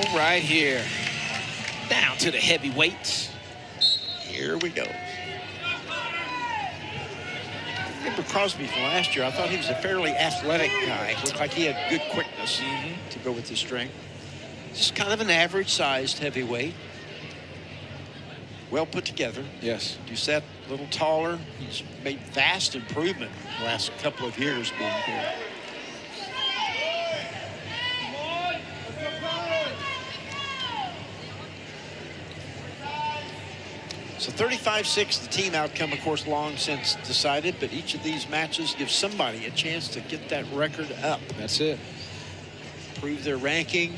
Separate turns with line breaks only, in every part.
home right here. Down to the heavyweights.
Here we go. Remember Crosby from last year? I thought he was a fairly athletic guy. Looked like he had good quickness to go with his strength. Just kind of an average-sized heavyweight. Well put together.
Yes.
Doucet, a little taller. He's made vast improvement the last couple of years being here. So 35-6, the team outcome, of course, long since decided, but each of these matches gives somebody a chance to get that record up.
That's it.
Improve their ranking.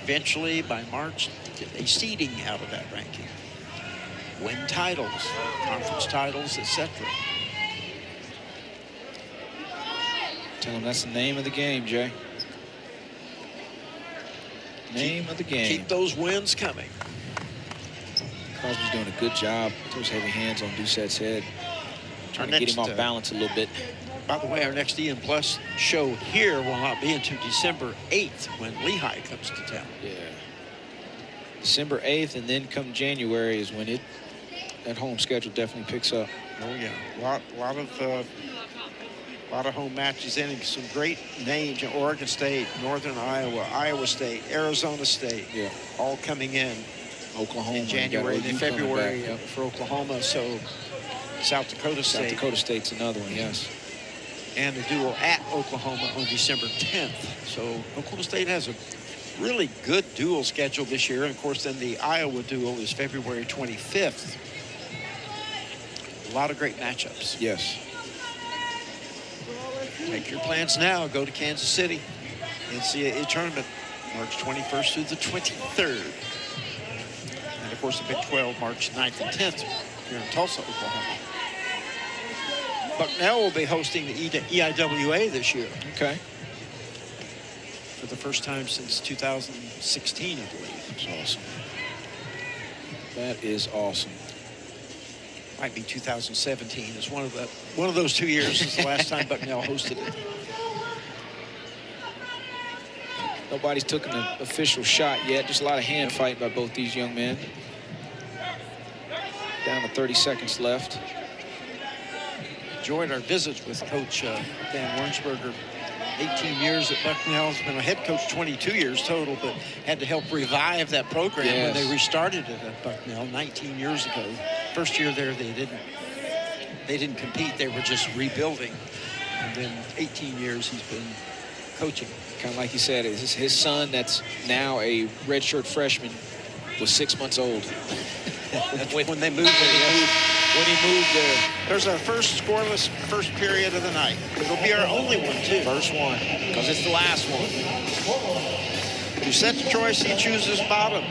Eventually, by March, get a seeding out of that ranking. Win titles, conference titles, etc.
Tell them that's the name of the game, Jay. Name of the game.
Keep those wins coming.
Crosby's doing a good job. Those heavy hands on Doucet's head. Trying to get him off balance a little bit.
By the way, our next EN Plus show here will not be until December 8th when Lehigh comes to town.
Yeah. December 8th, and then come January is when that home schedule definitely picks up.
Oh yeah, a lot of home matches in, and some great names. Oregon State, Northern Iowa, Iowa State, Arizona State, all coming in.
Oklahoma
in January and February for Oklahoma. So South Dakota State.
South Dakota State's another one, yes.
And the duel at Oklahoma on December 10th. So Oklahoma State has a really good duel schedule this year. And of course, then the Iowa duel is February 25th. A lot of great matchups.
Yes.
Make your plans now. Go to Kansas City. NCAA tournament, March 21st through the 23rd. And of course, the Big 12, March 9th and 10th here in Tulsa, Oklahoma. Bucknell will be hosting the EIWA this year.
Okay.
For the first time since 2016, I believe.
That's awesome. That is awesome.
Might be 2017. It's one of those 2 years since the last time Bucknell hosted it.
Nobody's taken an official shot yet. Just a lot of hand fighting by both these young men. Down to 30 seconds left.
Enjoyed our visits with Coach Van Wernsberger. 18 years at Bucknell. Has been a head coach 22 years total, but had to help revive that program when they restarted it at Bucknell 19 years ago. First year there, they didn't compete. They were just rebuilding. And then 18 years he's been coaching.
Kind of like you said, his son, that's now a redshirt freshman, was 6 months old.
That's when they moved there. When he moved there. There's our first scoreless first period of the night. It'll be our only one, too.
First one, because it's the last one.
You set the choice, he chooses bottom.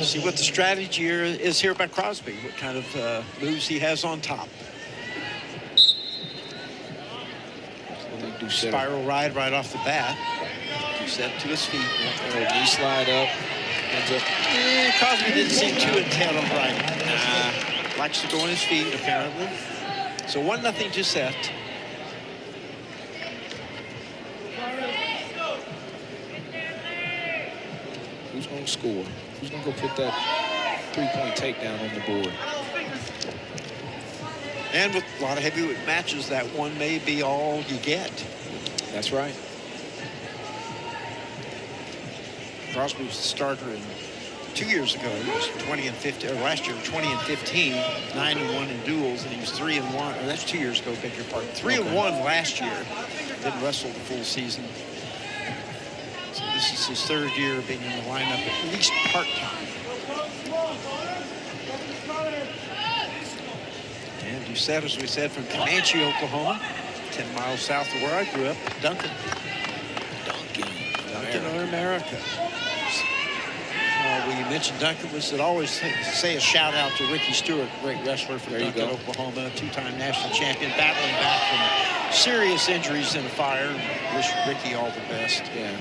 See what the strategy is here by Crosby, what kind of moves he has on top. Spiral ride right off the bat. Doucet to his feet.
Knee slide up.
Crosby didn't seem too intent on riding. Likes to go on his feet, apparently. So 1-0 Doucet.
Who's going to score? Who's going to go put that three-point takedown on the board?
And with a lot of heavyweight matches, that one may be all you get.
That's right.
Crosby was the starter 2 years ago. He was 20 and 15, or last year 20 and 15, 9-1 in duels, and he was 3-1. Or that's 2 years ago, beg your pardon. 3-1 last year. Didn't wrestle the full season. So this is his third year being in the lineup, at least part-time. And Doucet, as we said, from Comanche, Oklahoma, 10 miles south of where I grew up, Duncan, America. When you mentioned Duncan, we should always say a shout out to Ricky Stewart, great wrestler from Duncan, Oklahoma, two-time national champion, battling back from serious injuries in a fire. Wish Ricky all the best.
Yeah.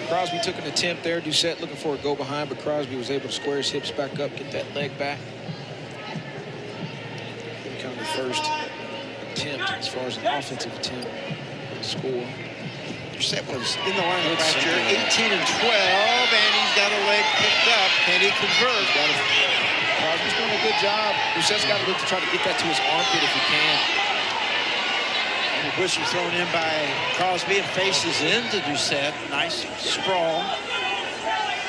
Crosby took an attempt there. Doucet looking for a go behind, but Crosby was able to square his hips back up, get that leg back. Here comes the first attempt as far as an offensive attempt score.
Doucet was in the lineup last year, 18 and 12, and he's got a leg picked up. Can he convert?
Crosby's doing a good job. Doucet's got to look to try to get that to his armpit if he can.
And the whistle thrown in by Crosby and faces into Doucet. Nice sprawl.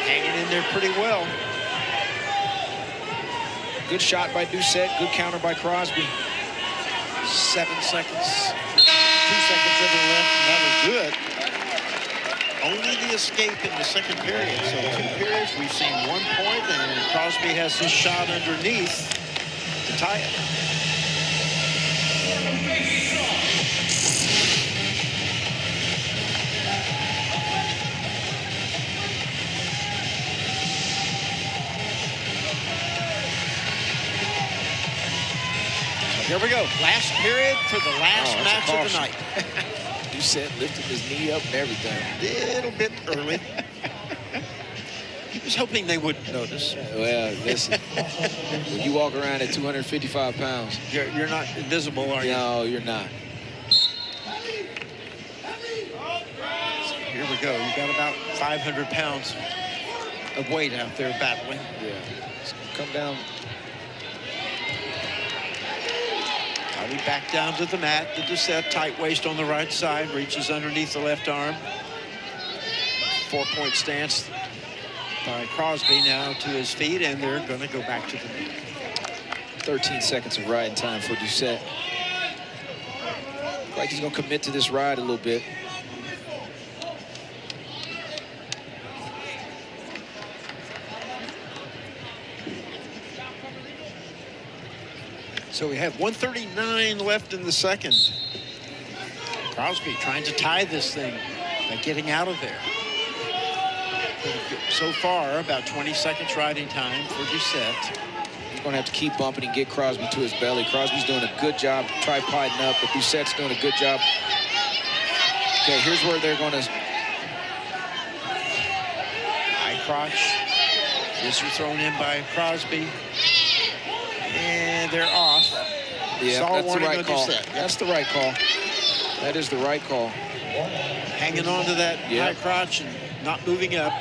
Hanging in there pretty well.
Good shot by Doucet. Good counter by Crosby.
7 seconds. 2 seconds of the left, and that was good. Only the escape in the second period. So 2 periods, we've seen 1 point, and Crosby has his shot underneath to tie it. Here we go. Last period for the last match of the night.
Doucet lifted his knee up and everything.
A little bit early. He was hoping they wouldn't notice.
Well, listen, when you walk around at 255 pounds.
You're not invisible, are you?
No, you're not.
So here we go. You got about 500 pounds of weight out there battling.
Yeah. It's going to come down.
He back down to the mat. The Doucet, tight waist on the right side, reaches underneath the left arm. 4-point stance by Crosby now to his feet, and they're going to go back to the mat.
13 seconds of riding time for Doucet. Like he's going to commit to this ride a little bit.
So we have 1:39 left in the second. Crosby trying to tie this thing by getting out of there. So far, about 20 seconds riding time for Doucet.
He's going to have to keep bumping and get Crosby to his belly. Crosby's doing a good job tripoding up, but Doucet's doing a good job. Okay, here's where they're going to...
High crotch. This was thrown in by Crosby. And they're off.
Yeah, that's the right call. That's the right call. That is the right call.
Hanging on to that high crotch and not moving up.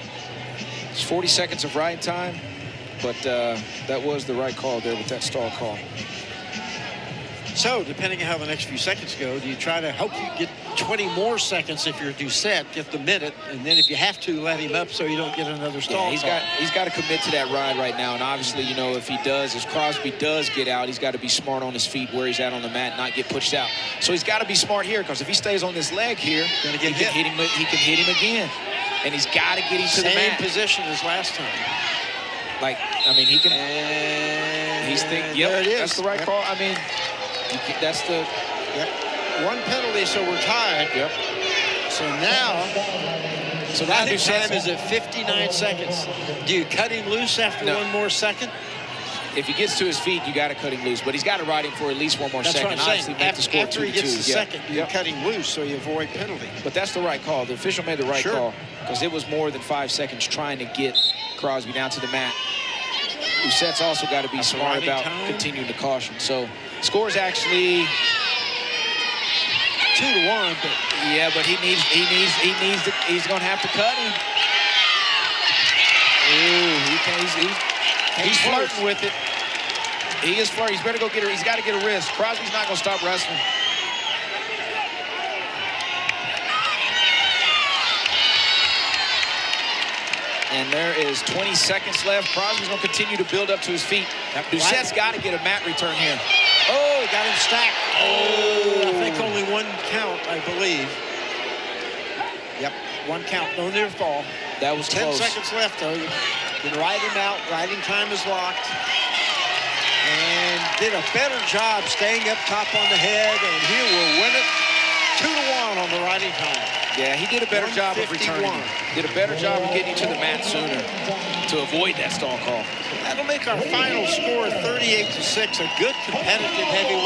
It's 40 seconds of riding time, but that was the right call there with that stall call.
So, depending on how the next few seconds go, do you try to hope you get 20 more seconds if you're Doucet, get the minute, and then if you have to, let him up so you don't get another stall call?
He's got to commit to that ride right now, and obviously, you know, if he does, as Crosby does get out, he's got to be smart on his feet where he's at on the mat, not get pushed out. So he's got to be smart here, because if he stays on this leg here, he can hit him again, and he's got to get him to the mat.
Same position as last time.
Like, I mean, he can.
And
he's thinking,
there it is.
That's the right call. I mean, that's the.
One penalty, so we're tied. So now time is at 59 seconds. Do you cut him loose after one more second?
If he gets to his feet, you got to cut him loose. But he's got to ride him for at least one more second.
That's what I'm saying.
Make the score
after he gets the second, you cut him loose so you avoid penalty.
But that's the right call. The official made the right call because it was more than 5 seconds trying to get Crosby down to the mat. Doucet's also got to be smart about continuing to caution. So score's actually
2-1. But
yeah, but he's going to have to cut him. Ooh, he's flirting with it. He is flirting. He's better go get her. He's got to get a wrist. Crosby's not going to stop wrestling. And there is 20 seconds left. Crosby's going to continue to build up to his feet. Doucet's got to get a mat return here.
Oh, he got him stacked. Oh, I think only one count, I believe. Yep, one count, no near fall.
That was 10
seconds left, though. You can ride him out. Riding time is locked. And did a better job staying up top on the head, and he will win it 2-1 on the riding time.
Yeah, he did a better job of returning. Did a better job of getting to the mat sooner to avoid that stall call.
That'll make our final score 38-6, a good competitive heavyweight.